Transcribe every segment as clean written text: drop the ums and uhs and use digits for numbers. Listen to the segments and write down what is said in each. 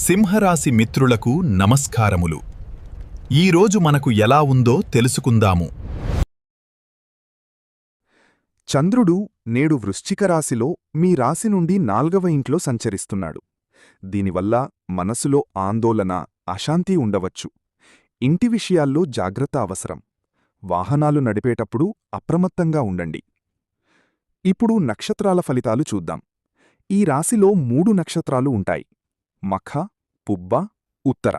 సింహరాశి మిత్రులకు నమస్కారములు. ఈరోజు మనకు ఎలా ఉందో తెలుసుకుందాము. చంద్రుడు నేడు వృశ్చిక రాశిలో మీ రాశి నుండి 4వ ఇంట్లో సంచరిస్తున్నాడు. దీనివల్ల మనసులో ఆందోళన, అశాంతి ఉండవచ్చు. ఇంటి విషయాల్లో జాగ్రత్త అవసరం. వాహనాలు నడిపేటప్పుడు అప్రమత్తంగా ఉండండి. ఇప్పుడు నక్షత్రాల ఫలితాలు చూద్దాం. ఈ రాశిలో 3 నక్షత్రాలు ఉంటాయి: మఖ, పుబ్బ, ఉత్తర.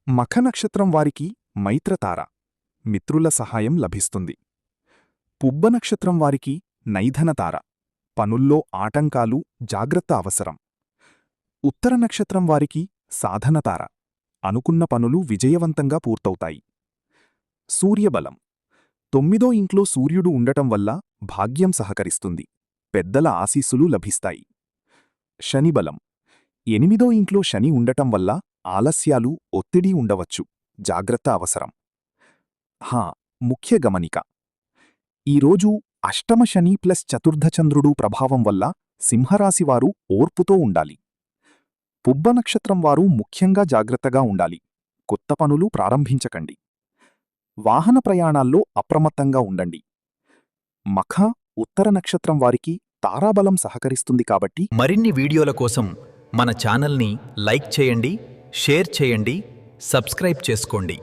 మఖ నక్షత్రం వారికి మైత్రతార, మిత్రుల సహాయం లభిస్తుంది. పుబ్బ నక్షత్రం వారికి నైధనతార, పనుల్లో ఆటంకాలు, జాగ్రత్త అవసరం. ఉత్తర నక్షత్రం వారికి సాధనతార, అనుకున్న పనులు విజయవంతంగా పూర్తవుతాయి. సూర్యబలం: 9వ ఇంట్లో సూర్యుడు ఉండటం వల్ల భాగ్యం సహకరిస్తుంది, పెద్దల ఆశీస్సులు లభిస్తాయి. శనిబలం: 8వ ఇంట్లో శని ఉండటం వల్ల ఆలస్యాలు, ఒత్తిడి ఉండవచ్చు, జాగ్రత్త అవసరం. ముఖ్య గమనిక: ఈరోజు అష్టమ శని ప్లస్ చతుర్థచంద్రుడు ప్రభావం వల్ల సింహరాశివారు ఓర్పుతో ఉండాలి. పుబ్బ నక్షత్రం వారు ముఖ్యంగా జాగ్రత్తగా ఉండాలి. కొత్త పనులు ప్రారంభించకండి. వాహన ప్రయాణాల్లో అప్రమత్తంగా ఉండండి. మఖ, ఉత్తర నక్షత్రం వారికి తారాబలం సహకరిస్తుంది కాబట్టి మరిన్ని వీడియోల కోసం మన ఛానల్ని లైక్ చేయండి, షేర్ చేయండి, సబ్స్క్రైబ్ చేసుకోండి.